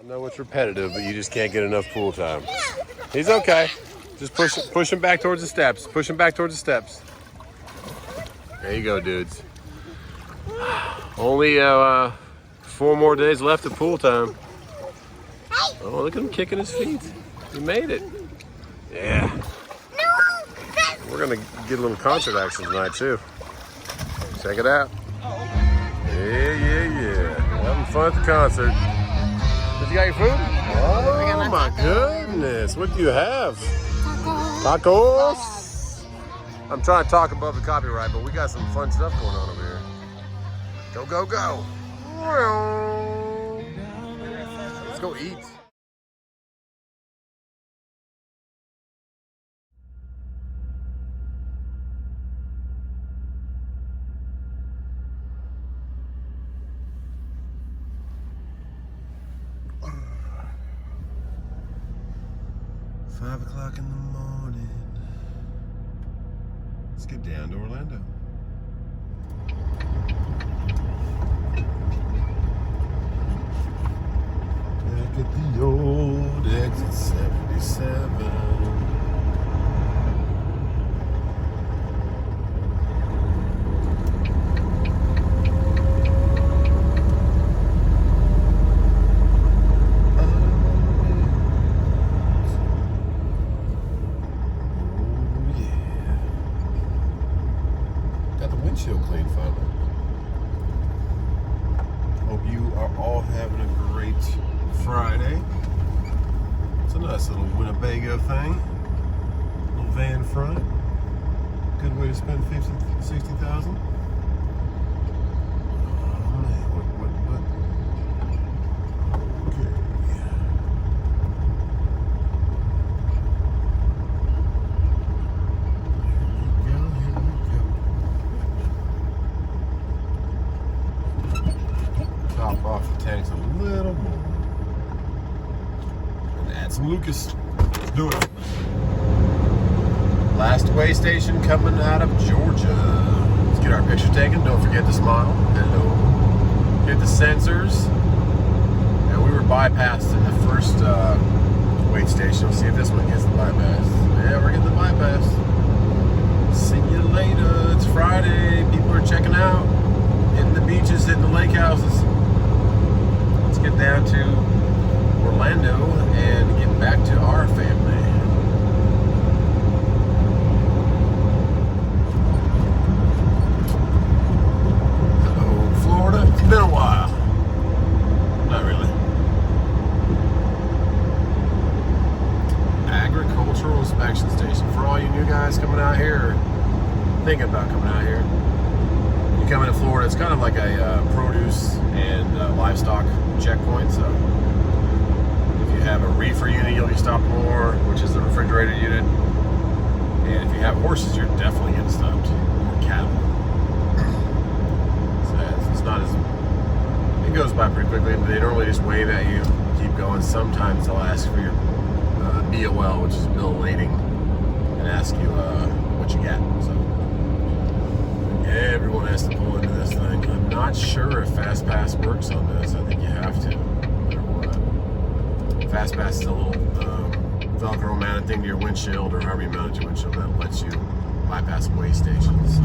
I know it's repetitive, but you just can't get enough pool time. He's okay. Just push him back towards the steps. Push him back towards the steps. There you go, dudes. Only 4 more days left of pool time. Oh, look at him kicking his feet. He made it. Yeah. We're gonna get a little concert action tonight too. Check it out. Yeah. Having fun at the concert. Did you got your food? Oh my goodness. What do you have? Tacos. I'm trying to talk above the copyright, but we got some fun stuff going on over here. Go, go, go. Let's go eat. $5 in the morning. Let's get down to Orlando. Back at the old exit 77. Windshield clean finally. Hope you are all having a great Friday. It's a nice little Winnebago thing. Little van front. Good way to spend $50,000, $60,000. Off the tanks a little more and add some Lucas. Let's do it. Last way station coming out of Georgia. Let's get our picture taken. Don't forget to smile. Hello. Hit the sensors. And we were bypassed in the first wait station. We'll see if this one gets the bypass. Yeah, we're getting the bypass. See you later. It's Friday. People are checking out, hitting the beaches, hitting the lake houses. Get down to Orlando and get back to our family. Hello, Florida. It's been a while. Not really. Agricultural inspection station. For all you new guys coming out here or thinking about coming out here, you come into Florida, it's kind of like a produce and livestock checkpoint. So if you have a reefer unit, you'll be stopped more, which is the refrigerated unit. And if you have horses, you're definitely getting stopped. Or cattle. So it's not as, it goes by pretty quickly. They normally just wave at you, keep going. Sometimes they'll ask for your BOL, which is bill of lading, and ask you what you got. So everyone has to pull into this thing. I'm not sure if Fast Pass works on this. I think you have to, no matter what. Fast Pass is a little Velcro mounted thing to your windshield, or however you mount it to your windshield, that lets you bypass way stations. So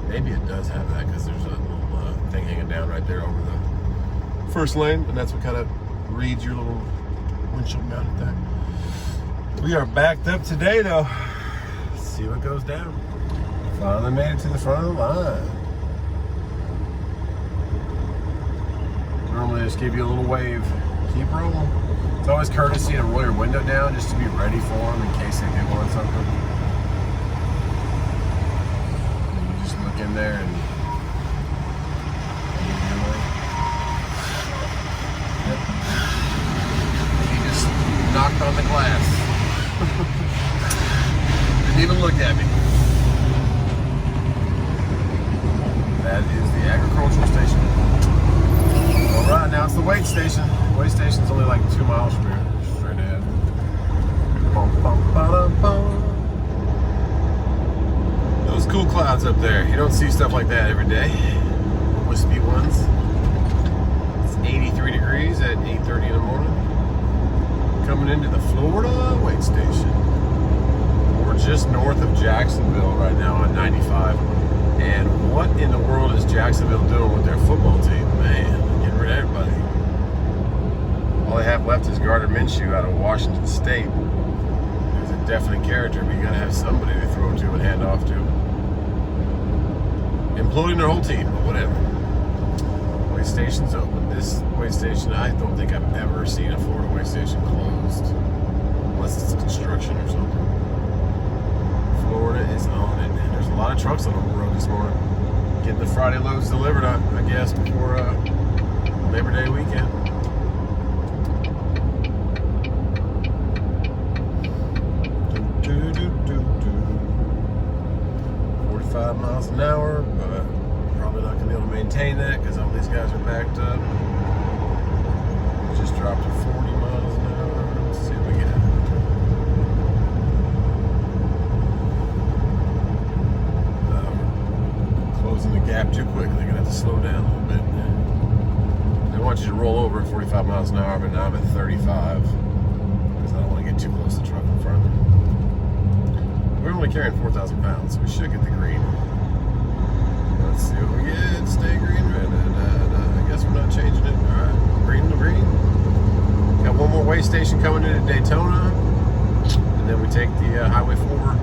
maybe it does have that because there's a little thing hanging down right there over the first lane, and that's what kind of reads your little windshield mounted thing. We are backed up today, though. Let's see what goes down. Finally made it to the front of the line. Normally just give you a little wave. Keep rolling. It's always courtesy to roll your window down just to be ready for them in case they do want something. And you just look in there and yep. He just knocked on the glass. Didn't even look at me. That is the agricultural station. All right, now it's the wait station. The wait station's only like 2 miles from here, straight ahead. Bum, bum, ba-dum, bum. Those cool clouds up there. You don't see stuff like that every day. Wispy ones. It's 83 83 degrees at 8:30 in the morning. Coming into the Florida weigh station. We're just north of Jacksonville right now on 95. And what in the world is Jacksonville doing with their football team? Man, getting rid of everybody. All they have left is Gardner Minshew out of Washington State. He's a definite character, but you gotta have somebody to throw to and hand off to. Imploding their whole team, but whatever. Weigh station's open. This weigh station, I don't think I've ever seen a Florida weigh station closed. Unless it's construction or something. Florida is on it. And there's a lot of trucks on the road this morning. Getting the Friday loads delivered, I guess, before Labor Day weekend. Do, do, do, do. 45 miles an hour, but probably not going to be able to maintain that because all these guys are backed up. We just dropped to 40 miles an hour. Let's see what we get. Closing the gap too quickly. They're going to have to slow down a little bit. They want you to roll over at 45 miles an hour, but now I'm at 35 because I don't want to get too close to the truck in front of me. We're only carrying 4,000 pounds, so we should get the green. Let's see what we get. Stay green. I guess we're not changing it. All right, green to green. Got one more weigh station coming into Daytona, and then we take the Highway 4.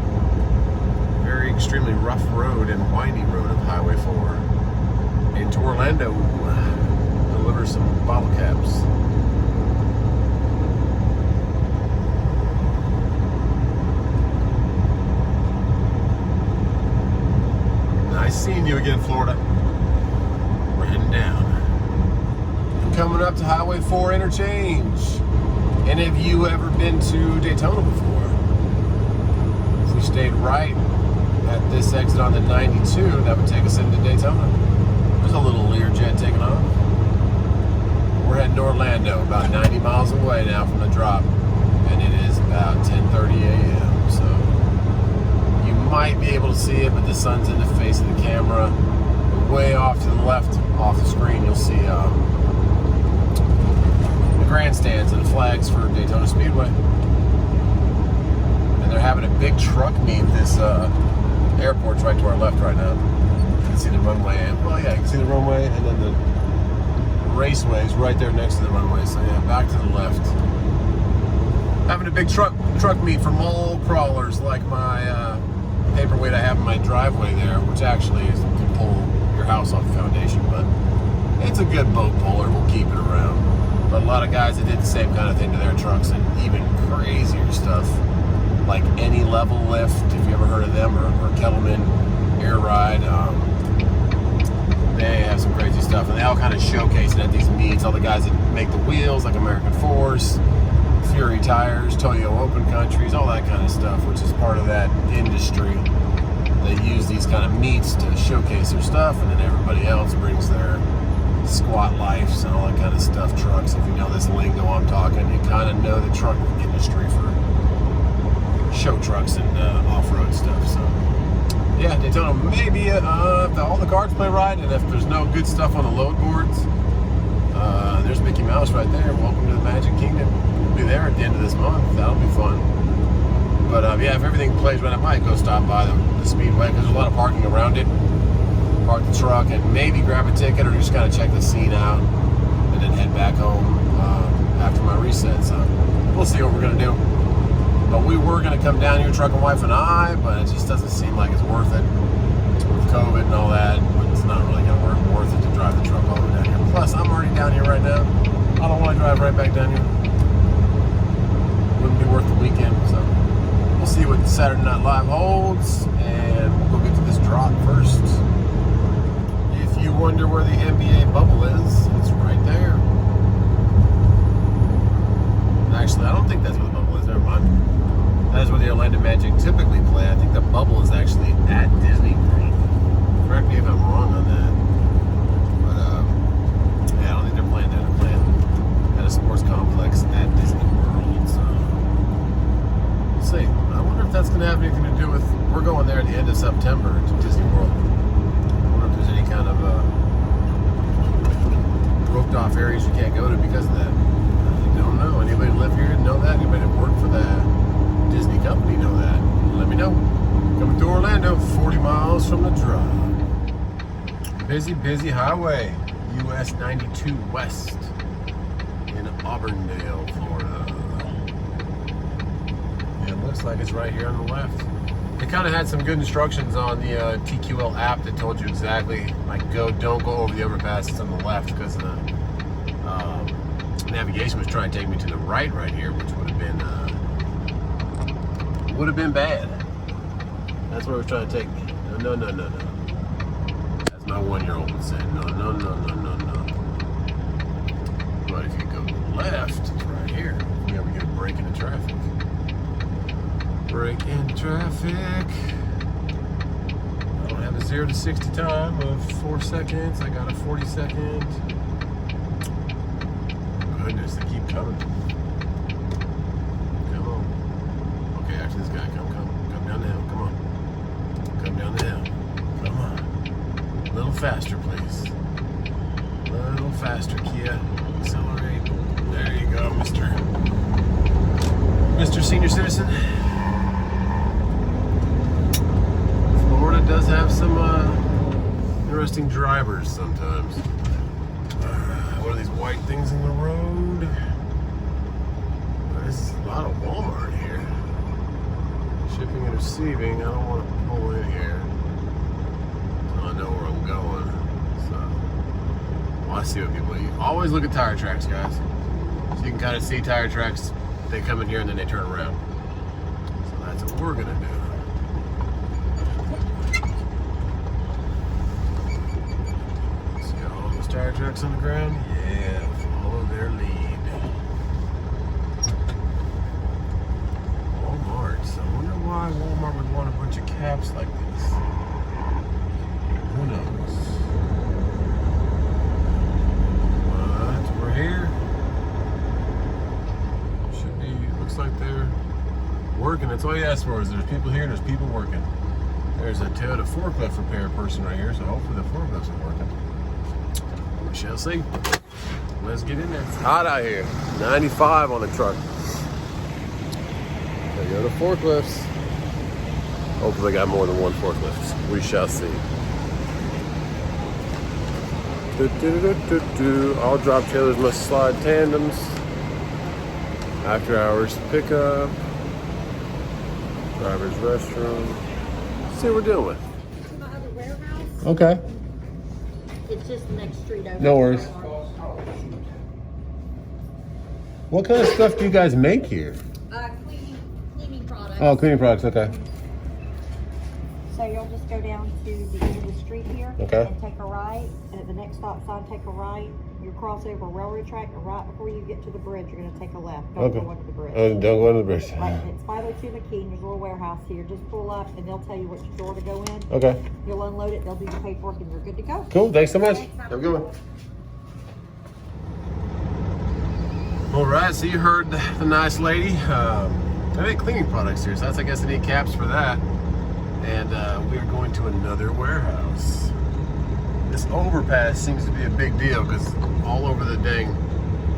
Very extremely rough road and windy road of Highway 4 into Orlando. Deliver some bottle caps. Seeing you again, Florida. We're heading down. Coming up to Highway 4 interchange. And have you ever been to Daytona before? If we stayed right at this exit on the 92, that would take us into Daytona. There's a little Learjet taking off. We're heading to Orlando, about 90 miles away now from the drop. And it is about 10:30 a.m. So might be able to see it, but the sun's in the face of the camera. Way off to the left, off the screen, you'll see the grandstands and the flags for Daytona Speedway. And they're having a big truck meet. This airport's right to our left right now. You can see the runway. Well, yeah, you can see the runway, and then the raceway is right there next to the runway. So yeah, back to the left. Having a big truck meet for mole crawlers like my paperweight I have in my driveway there, which actually can pull your house off the foundation, but it's a good boat puller. We'll keep it around. But a lot of guys that did the same kind of thing to their trucks, and even crazier stuff like any level lift, if you ever heard of them, or Kettleman Air Ride. They have some crazy stuff, and they all kind of showcase it at these meets. All the guys that make the wheels, like American Force, Fury Tires, Toyo Open Countries, all that kind of stuff, which is part of that industry. They use these kind of meets to showcase their stuff, and then everybody else brings their squat lifes and all that kind of stuff, trucks. If you know this lingo I'm talking, you kind of know the truck industry for show trucks and off-road stuff. So yeah, Daytona, maybe if all the cards play right, and if there's no good stuff on the load boards, there's Mickey Mouse right there. Welcome to the Magic Kingdom. We'll be there at the end of this month. That'll be fun. But yeah, if everything plays right, I might go stop by the Speedway, because there's a lot of parking around it. Park the truck and maybe grab a ticket, or just kind of check the scene out, and then head back home after my reset. So we'll see what we're going to do. But we were going to come down here, truck and wife and I, but it just doesn't seem like it's worth it with COVID and all that. But it's not really going to worth it to drive the truck all the way down here. Plus, I'm already down here right now. I don't want to drive right back down here. Wouldn't be worth the weekend. So we'll see what Saturday Night Live holds, and we'll go get to this drop first. If you wonder where the NBA bubble is, it's right there. Actually, I don't think that's where the bubble is. Never mind. That is where the Orlando Magic typically play. I think the bubble is actually at Disney World. Correct me if I'm wrong on that. But yeah, I don't think they're playing there. They're playing at a sports complex at Disney World. So we'll see. I wonder if that's going to have anything to do with. We're going there at the end of September to Disney World. I wonder if there's any kind of from the drop. Busy highway, US 92 West in Auburndale, Florida. Yeah, it looks like it's right here on the left. They kind of had some good instructions on the TQL app that told you exactly, like, don't go over the overpass. It's on the left because the navigation was trying to take me to the right here, which would have been bad. That's where it was trying to take me. No. As my 1-year-old would say, no. But if you go to the left, it's right here. You ever get a break into traffic? Break in traffic. I don't have a 0 to 60 time of 4 seconds. I got a 40-second. Goodness, they keep coming. Come on. Okay, after this guy, come down the hill. Come on. Come down the hill. Come on. A little faster, please. A little faster, Kia. Accelerate. There you go, Mr. Senior Citizen. Florida does have some interesting drivers sometimes. What are these white things in the road? This is a lot of Walmart here. Shipping and receiving. I don't want to pull in here. I know where I'm going. So, well, I see what people eat. Always look at tire tracks, guys. So you can kind of see tire tracks. They come in here and then they turn around. So that's what we're gonna do. See all those tire tracks on the ground? Yeah, follow their lead. Walmart. So I wonder why Walmart would want a bunch of caps like this. Who knows? But we're here. Should be, looks like they're working. That's all you ask for is there's people here and there's people working. There's a Toyota forklift repair person right here, so hopefully the forklifts are working. We shall see. Let's get in there. It's hot out here. 95 on the truck. There go the forklifts. Hopefully they got more than one forklift. We shall see. All drop trailers must slide tandems. After hours pickup. Driver's restroom. Let's see what we're dealing with. My other warehouse. Okay. It's just the next street over. No worries. What kind of stuff do you guys make here? Cleaning products. Oh, cleaning products, okay. So you'll just go down to the end of the street here. Okay. And take a right. And at the next stop sign, take a right. You cross over a railroad track, and right before you get to the bridge, you're going to take a left. Don't go under the bridge. Oh, don't go under the bridge. Right, it's 502 McKean. There's a little warehouse here. Just pull up, and they'll tell you which door to go in. Okay. You'll unload it. They'll do your paperwork, and you're good to go. Cool. Thanks so much. Thanks, Have a good one. All right. So you heard the nice lady. I make cleaning products here, so that's, I guess, I need caps for that. And we are going to another warehouse. This overpass seems to be a big deal because all over the dang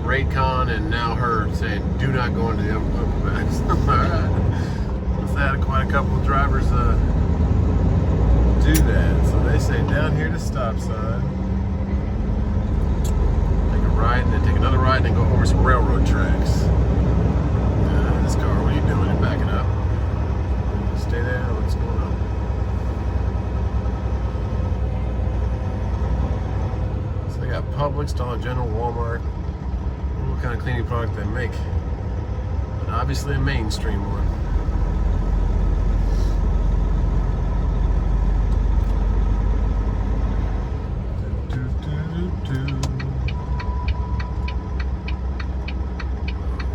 Raycon and now her saying, do not go into the overpass. All right. Must have had quite a couple of drivers do that. So they say down here to stop sign. Take a right and then take another right and then go over some railroad tracks. This car, what are you doing? You're backing up. Stay there. What's going on? Got Publix, Dollar General, Walmart. What kind of cleaning product they make? But obviously a mainstream one.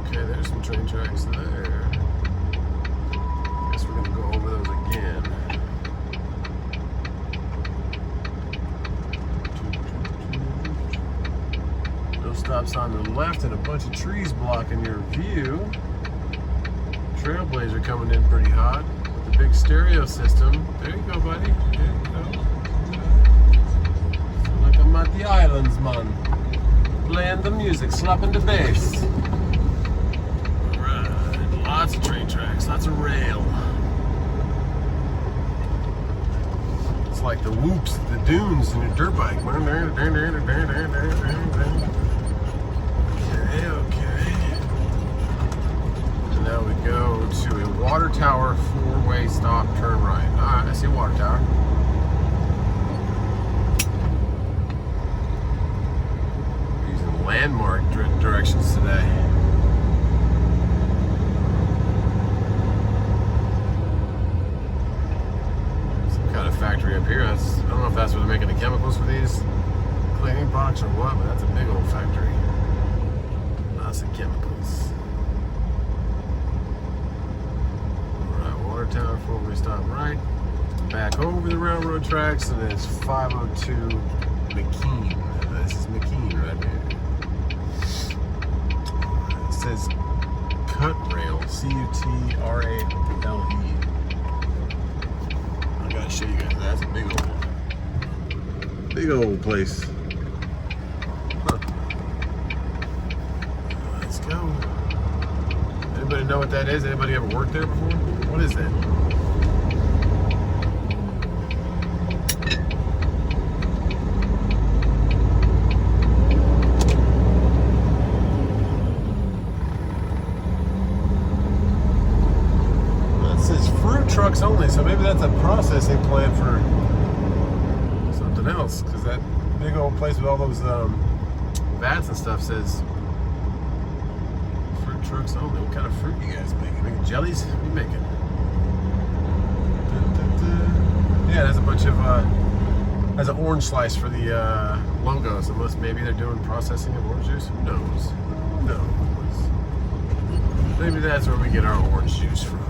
Okay, there's some train tracks there. Guess we're gonna go over those again. Stop sign to the left and a bunch of trees blocking your view. Trailblazer coming in pretty hot with the big stereo system. There you go, buddy. There you go. Feel like I'm at the islands, man. Playing the music, slapping the bass. Alright, lots of train tracks, lots of rail. It's like the whoops, the dunes, and your dirt bike. Okay. And now we go to a water tower, 4-way stop, turn right. I see a water tower. Using landmark directions today. Some kind of factory up here. I don't know if that's where they're making the chemicals for these cleaning products or what, but that's a big old factory. Lots of chemicals. Alright, water tower, 4-way stop right. Back over the railroad tracks, and then it's 502 McKean. This is McKean right here. It says cut rail, Cutrale. I gotta show you guys. That's a big old place. Huh. Let's go. Anybody know what that is? Anybody ever worked there before? What is that? Trucks only, so maybe that's a processing plant for something else, because that big old place with all those vats and stuff says fruit trucks only. What kind of fruit you guys making? Making jellies? What are you making? Yeah, there's a bunch of there's an orange slice for the logos, unless maybe they're doing processing of orange juice. Who knows? Who knows? Maybe that's where we get our orange juice from.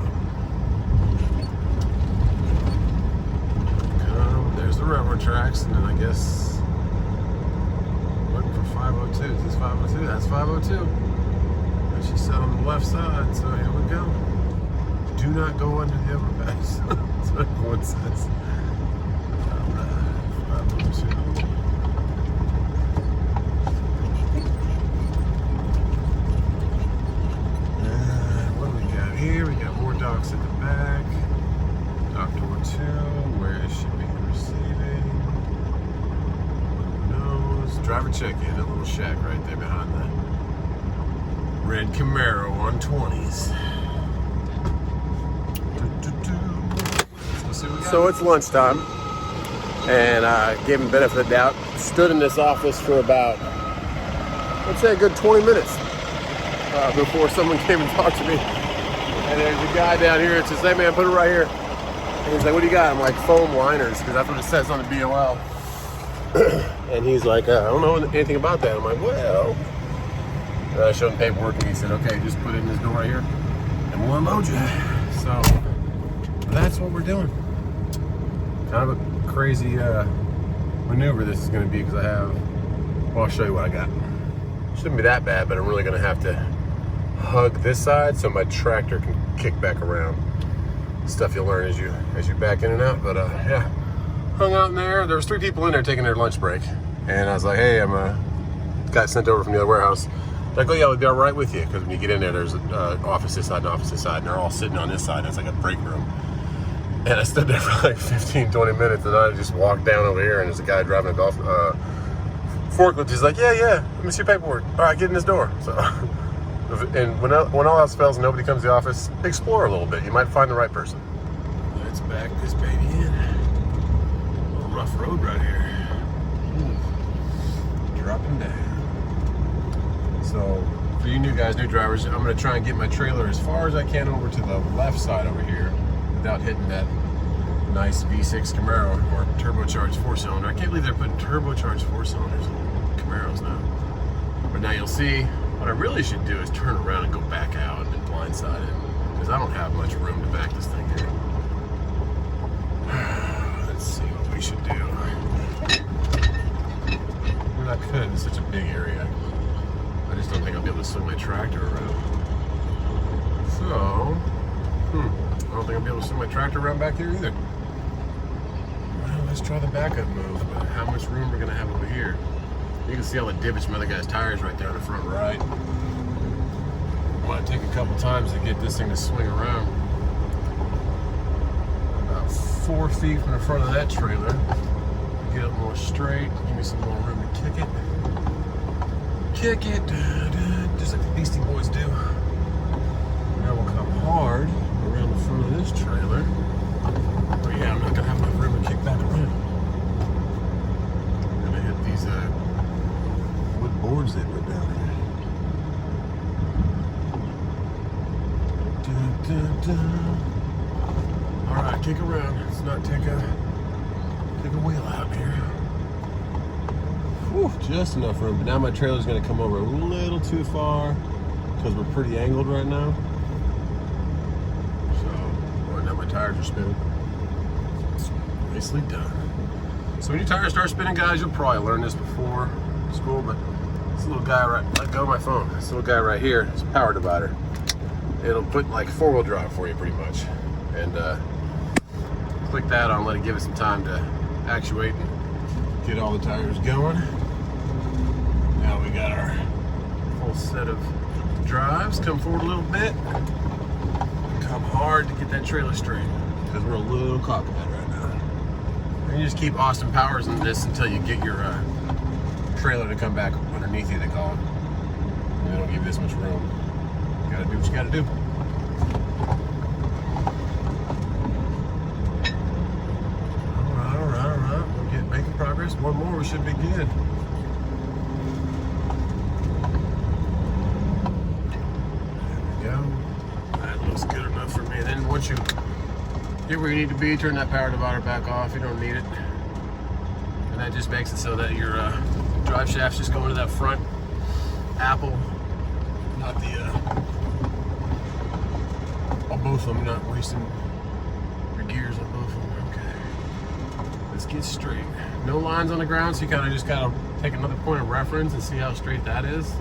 There's the railroad tracks, and then I guess looking for 502. Is this 502? That's 502. And she said on the left side, so here we go. Do not go under the overpass. That's what everyone says. 502. What do we got here? We got more docks at the back. Dock door 2, where is shipping and receiving? Who knows? Driver check-in, a little shack right there behind the red Camaro 120s. So it's lunchtime, and I gave him benefit of the doubt. Stood in this office for about, let's say, a good 20 minutes before someone came and talked to me. And there's a guy down here that says, "Hey man, put it right here." And he's like, "What do you got?" I'm like, "Foam liners," because that's what it says on the BOL. And he's like, "I don't know anything about that." I'm like, "Well," and I showed him paperwork, and he said, "Okay, just put it in this door right here, and we'll unload you." So that's what we're doing. Kind of a crazy maneuver this is going to be, because I'll show you what I got. Shouldn't be that bad, but I'm really going to have to hug this side so my tractor can kick back around. Stuff you'll learn as you back in and out. But yeah, hung out in there. There was 3 people in there taking their lunch break, and I was like, "Hey, I'm got sent over from the other warehouse." They're like, "Oh yeah, we'll be all right with you," because when you get in there, there's an office this side and office this side, and they're all sitting on this side. It's like a break room. And I stood there for like 15-20 minutes, and I just walked down over here, and there's a guy driving a golf forklift. He's like, yeah, let me see your paperwork. All right, get in this door. So, and when all else fails and nobody comes to the office, explore a little bit. You might find the right person. Let's back this baby in. A little rough road right here. Dropping down. So, for you new guys, new drivers, I'm going to try and get my trailer as far as I can over to the left side over here without hitting that nice V6 Camaro or turbocharged 4-cylinder. I can't believe they're putting turbocharged 4-cylinders in Camaros now. But now you'll see, what I really should do is turn around and go back out and blindside it, because I don't have much room to back this thing here. Let's see what we should do. I mean, I could, it's such a big area. I just don't think I'll be able to swing my tractor around. So, I don't think I'll be able to swing my tractor around back here either. Well, let's try the backup move, but how much room we're gonna have over here? You can see all the divots from other guys' tires right there in the front right. I want to take a couple times to get this thing to swing around. About 4 feet from the front of that trailer. Get it more straight. Give me some more room to kick it. Kick it, just like the Beastie Boys do. Now we'll come hard around the front of this trailer. Oh yeah, I'm not gonna have enough room to kick back around. I'm gonna hit these wood boards they put down here. All right, kick around. Let's not take a wheel out here. Whew, just enough room. But now my trailer's going to come over a little too far because we're pretty angled right now. So, well, now my tires are spinning. Nicely done. So when your tires start spinning, guys, you'll probably learn this before school, but this little guy right, let go of my phone. This little guy right here is a power divider. It'll put like 4-wheel drive for you pretty much. And click that on, let it give it some time to actuate and get all the tires going. Now we got our full set of drives. Come forward a little bit. Come hard to get that trailer straight because we're a little cockeyed right now. And you just keep Austin Powers in this until you get your trailer to come back underneath you, they call it. And they don't give you this much room. You gotta do what you gotta do. Progress. One more, we should be good. There we go. That looks good enough for me. Then once you get where you need to be, turn that power divider back off. You don't need it. And that just makes it so that your drive shaft's just going to that front apple, not the on both of them. You're not wasting your gears on both of them. Okay. Let's get straight. No lines on the ground, so you kind of just gotta take another point of reference and see how straight that is.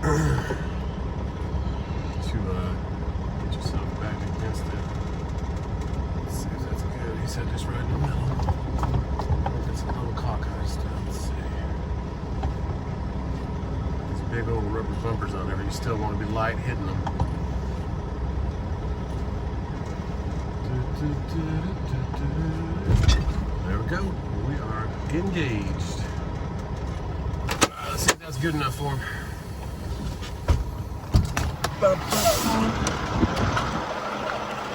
To get yourself back against it. Let's see if that's good. He said just right in the middle. I think it's a little cockeyed still. Let's see. These big old rubber bumpers on there, but you still want to be light hitting them. There we go. We are engaged. Let's see if that's good enough for him.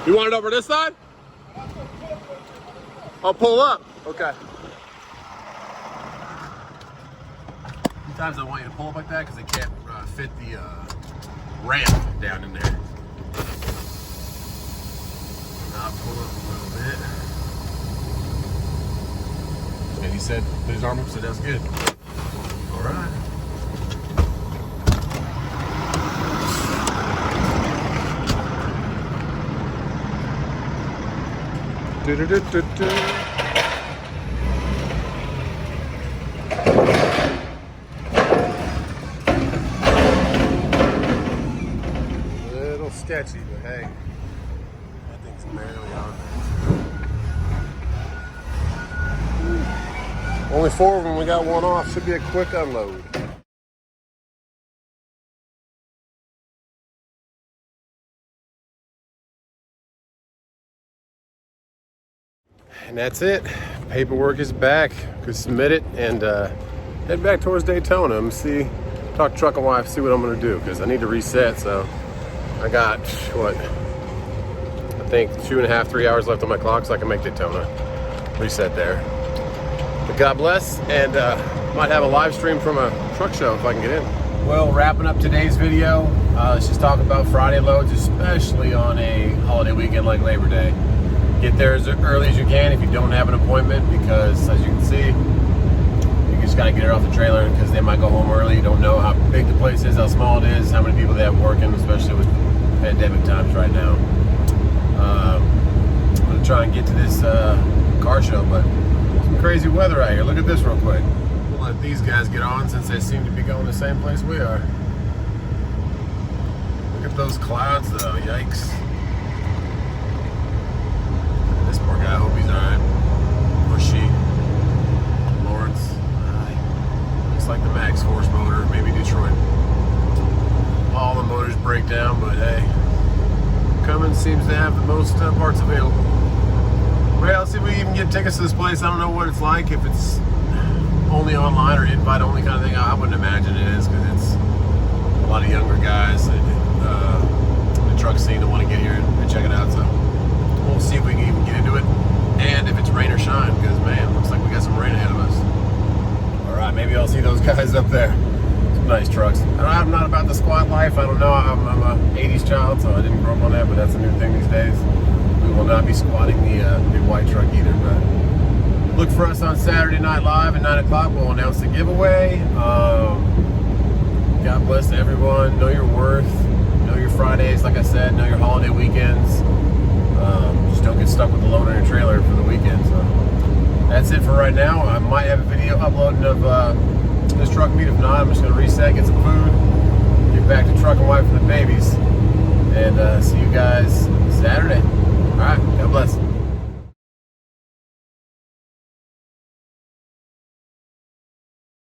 You want it over this side? I'll pull up. Okay. Sometimes I want you to pull up like that because they can't fit the ramp down in there. I'll pull up a little bit. And he said, put his arm up, so that's good. All right. Do-do-do-do-do. Little sketchy, but hey, that thing's barely on there. Only 4 of them, we got one off. Should be a quick unload. And that's it. Paperwork is back. Could submit it and head back towards Daytona and see, talk to truck and wife, see what I'm gonna do, because I need to reset. So I got, what, I think 2.5, 3 hours left on my clock, so I can make Daytona. Reset there. But God bless, and might have a live stream from a truck show if I can get in. Well, wrapping up today's video, let's just talk about Friday loads, especially on a holiday weekend like Labor Day. Get there as early as you can if you don't have an appointment, because as you can see, you just gotta get it off the trailer because they might go home early. You don't know how big the place is, how small it is, how many people they have working, especially with pandemic times right now. I'm gonna try and get to this car show, but some crazy weather out here. Look at this real quick. We'll let these guys get on since they seem to be going the same place we are. Look at those clouds though, yikes. This poor guy, I hope he's alright. Or she. Lawrence. Looks like the Max Force motor, maybe Detroit. All the motors break down, but hey, Cummins seems to have the most parts available. we even get tickets to this place. I don't know what it's like, if it's only online or invite only kind of thing. I wouldn't imagine it is, because it's a lot of younger guys in the truck scene that want to get here and check it out. So we'll see if we can even get into it, and if it's rain or shine, because man, looks like we got some rain ahead of us. All right, maybe I'll see those guys up there. Some nice trucks. I'm not about the squat life. I don't know. I'm a 80s child, so I didn't grow up on that, but that's a new thing these days. We will not be squatting the new white truck either, but look for us on Saturday Night Live at 9 o'clock. We'll announce the giveaway. God bless everyone. Know your worth. Know your Fridays, like I said. Know your holiday weekends. Just don't get stuck with the load on your trailer for the weekend. So that's it for right now. I might have a video uploading of this truck meet. If not, I'm just going to reset, get some food, get back to truck and wife for the babies, and see you guys Saturday. All right. God bless.